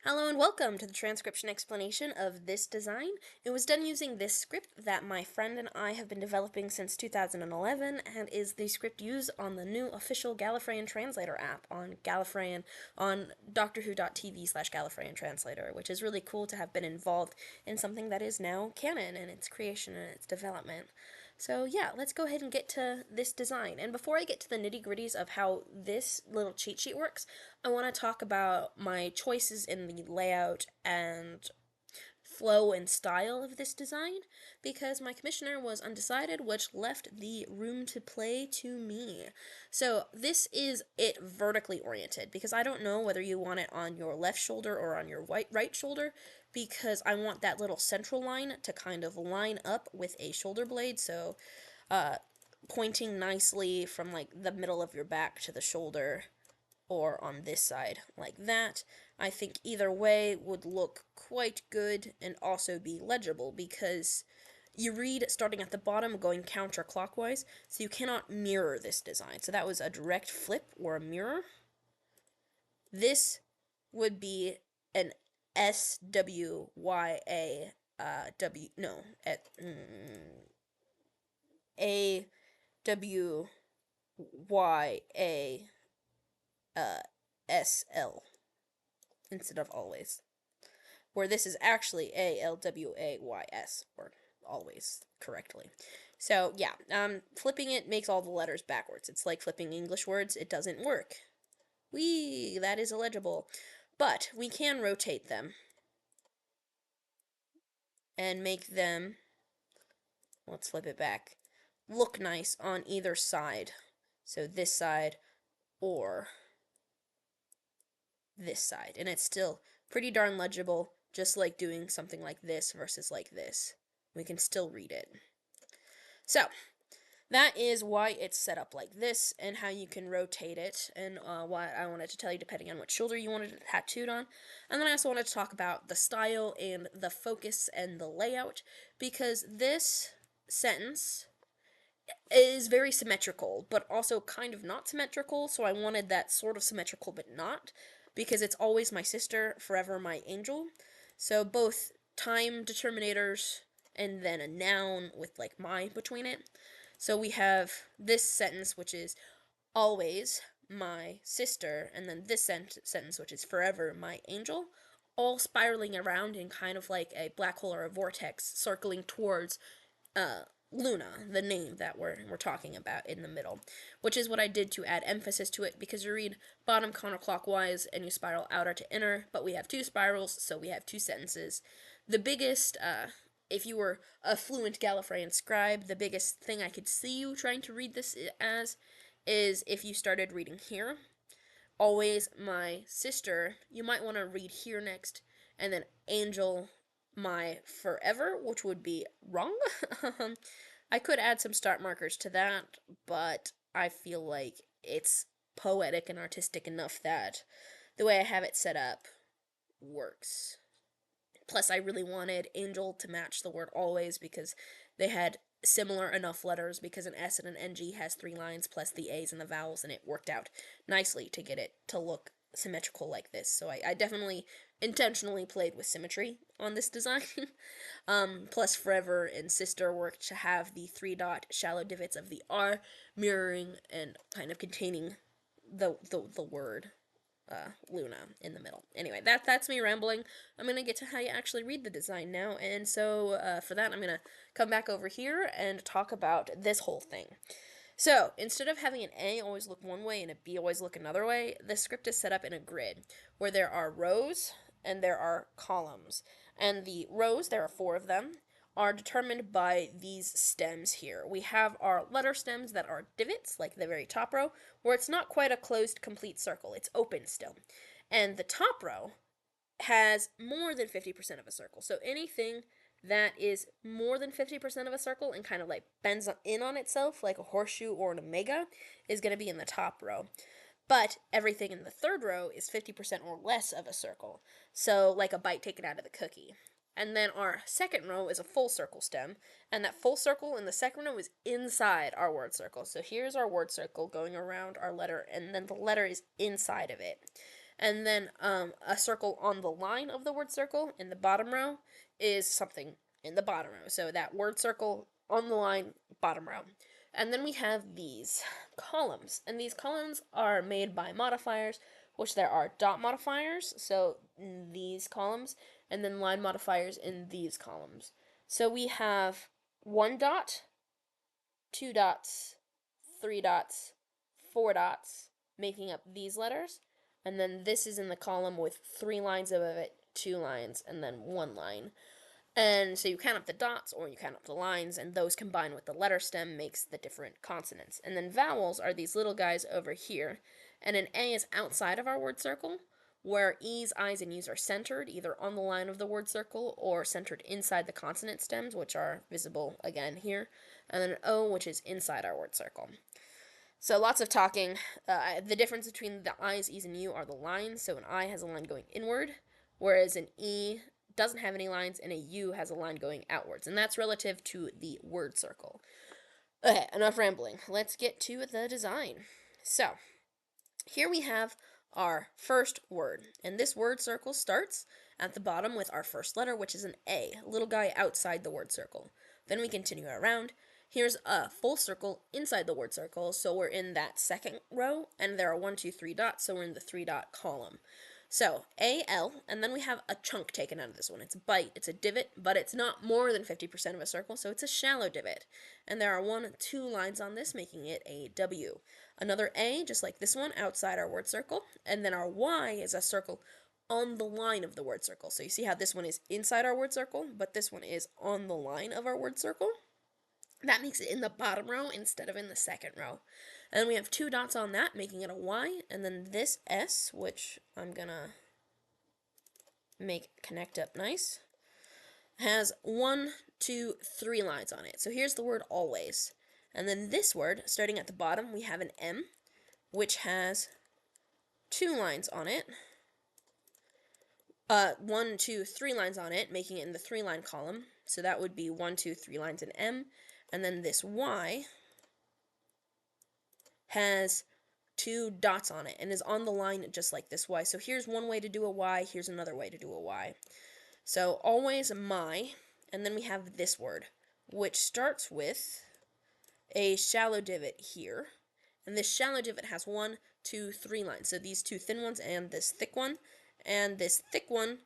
Hello and welcome to the transcription explanation of this design. It was done using this script that my friend and I have been developing since 2011 and is the script used on the new official Gallifreyan translator app on Gallifreyan on DoctorWho.tv/Gallifreyan translator, which is really cool to have been involved in something that is now canon in its creation and its development. So yeah, let's go ahead and get to this design. And before I get to the nitty-gritties of how this little cheat sheet works, I want to talk about my choices in the layout and flow and style of this design, because my commissioner was undecided, which left the room to play to me. So this is it vertically oriented, because I don't know whether you want it on your left shoulder or on your right shoulder, because I want that little central line to kind of line up with a shoulder blade, so pointing nicely from like the middle of your back to the shoulder, or on this side like that. I think either way would look quite good and also be legible, because you read starting at the bottom going counterclockwise, so you cannot mirror this design. So that was a direct flip or a mirror. This would be an SWYA W no at A W Y A SL instead of always, where this is actually ALWAYS, or always correctly. So yeah, flipping it makes all the letters backwards. It's like flipping English words. It doesn't work. That is illegible. But we can rotate them and make them, let's flip it back, look nice on either side. So this side or this side, and it's still pretty darn legible, just like doing something like this versus like this. We can still read it. So that is why it's set up like this, and how you can rotate it, and what I wanted to tell you depending on which shoulder you wanted it tattooed on. And then I also wanted to talk about the style and the focus and the layout, because this sentence is very symmetrical, but also kind of not symmetrical, so I wanted that sort of symmetrical but not, because it's always my sister, forever my angel. So both time determinators and then a noun with like my between it. So we have this sentence, which is always my sister, and then this sentence, which is forever my angel, all spiraling around in kind of like a black hole or a vortex, circling towards Luna, the name that we're talking about in the middle, which is what I did to add emphasis to it, because you read bottom counterclockwise and you spiral outer to inner, but we have two spirals, so we have two sentences. The biggest, if you were a fluent Gallifreyan scribe, the biggest thing I could see you trying to read this as is if you started reading here, always my sister, you might want to read here next, and then angel my forever, which would be wrong. I could add some start markers to that, but I feel like it's poetic and artistic enough that the way I have it set up works. Plus, I really wanted angel to match the word always, because they had similar enough letters, because an S and an NG has 3 lines plus the A's and the vowels, and it worked out nicely to get it to look symmetrical like this. So I definitely intentionally played with symmetry on this design. Plus forever and sister worked to have the 3-dot shallow divots of the R mirroring and kind of containing the word Luna in the middle. Anyway, that's me rambling. I'm gonna get to how you actually read the design now, and so for that I'm gonna come back over here and talk about this whole thing. So, instead of having an A always look one way and a B always look another way, the script is set up in a grid, where there are rows and there are columns. And the rows, there are 4 of them, are determined by these stems here. We have our letter stems that are divots, like the very top row, where it's not quite a closed complete circle, it's open still. And the top row has more than 50% of a circle. So anything that is more than 50% of a circle and kind of like bends in on itself, like a horseshoe or an omega, is going to be in the top row. But everything in the third row is 50% or less of a circle. So like a bite taken out of the cookie. And then our second row is a full circle stem, and that full circle in the second row is inside our word circle. So here's our word circle going around our letter, and then the letter is inside of it. And then a circle on the line of the word circle in the bottom row is something in the bottom row. So that word circle on the line, bottom row. And then we have these columns. And these columns are made by modifiers, which there are dot modifiers, so in these columns, and then line modifiers in these columns. So we have 1 dot, 2 dots, 3 dots, 4 dots, making up these letters. And then this is in the column with 3 lines above it, 2 lines, and then 1 line. And so you count up the dots or you count up the lines, and those combined with the letter stem makes the different consonants. And then vowels are these little guys over here. And an A is outside of our word circle, where E's, I's, and U's are centered, either on the line of the word circle or centered inside the consonant stems, which are visible again here. And then an O, which is inside our word circle. So lots of talking. The difference between the I's, E's, and U are the lines. So an I has a line going inward, whereas an E doesn't have any lines, and a U has a line going outwards. And that's relative to the word circle. Okay, enough rambling. Let's get to the design. So, here we have our first word. And this word circle starts at the bottom with our first letter, which is an A, a little guy outside the word circle. Then we continue around. Here's a full circle inside the word circle, so we're in that second row, and there are 1, 2, 3 dots, so we're in the 3-dot column. So, A, L, and then we have a chunk taken out of this one. It's a bite, it's a divot, but it's not more than 50% of a circle, so it's a shallow divot. And there are 1, 2 lines on this, making it a W. Another A, just like this one, outside our word circle, and then our Y is a circle on the line of the word circle. So you see how this one is inside our word circle, but this one is on the line of our word circle? That makes it in the bottom row instead of in the second row. And then we have 2 dots on that, making it a Y, and then this S, which I'm gonna make connect up nice, has 1, 2, 3 lines on it. So here's the word always. And then this word, starting at the bottom, we have an M, which has 2 lines on it. 1, 2, 3 lines on it, making it in the 3-line column. So that would be 1, 2, 3 lines in M. And then this Y has 2 dots on it and is on the line just like this Y. So here's one way to do a Y, here's another way to do a Y. So always my, and then we have this word, which starts with a shallow divot here. And this shallow divot has 1, 2, 3 lines. So these 2 thin ones and this thick one. And this thick one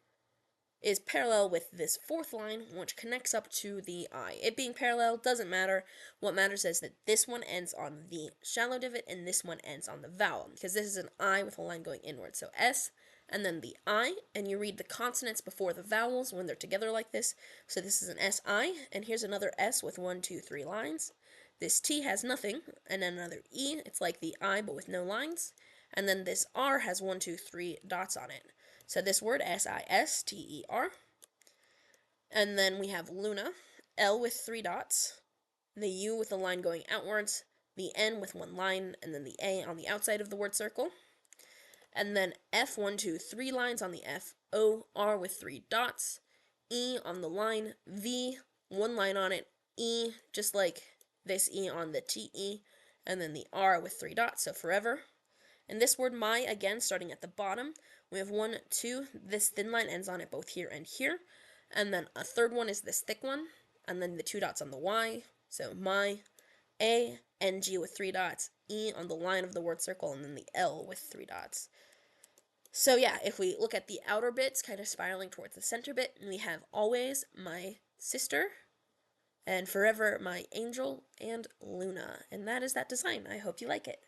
is parallel with this 4th line, which connects up to the I. It being parallel doesn't matter. What matters is that this one ends on the shallow divot and this one ends on the vowel, because this is an I with a line going inward. So S and then the I, and you read the consonants before the vowels when they're together like this. So this is an SI, and here's another S with 1, 2, 3 lines. This T has nothing, and then another E. It's like the I but with no lines. And then this R has 1, 2, 3 dots on it. So this word, S-I-S-T-E-R. And then we have Luna, L with 3 dots, the U with a line going outwards, the N with 1 line, and then the A on the outside of the word circle. And then F, 1, 2, 3 lines on the F, O, R with 3 dots, E on the line, V, 1 line on it, E, just like this E on the T-E, and then the R with 3 dots, so forever. And this word my, again, starting at the bottom, we have 1, 2, this thin line ends on it both here and here, and then a third one is this thick one, and then the 2 dots on the Y, so my, A, N, G with 3 dots, E on the line of the word circle, and then the L with 3 dots. So yeah, if we look at the outer bits, kind of spiraling towards the center bit, we have always my sister, and forever my angel, and Luna. And that is that design. I hope you like it.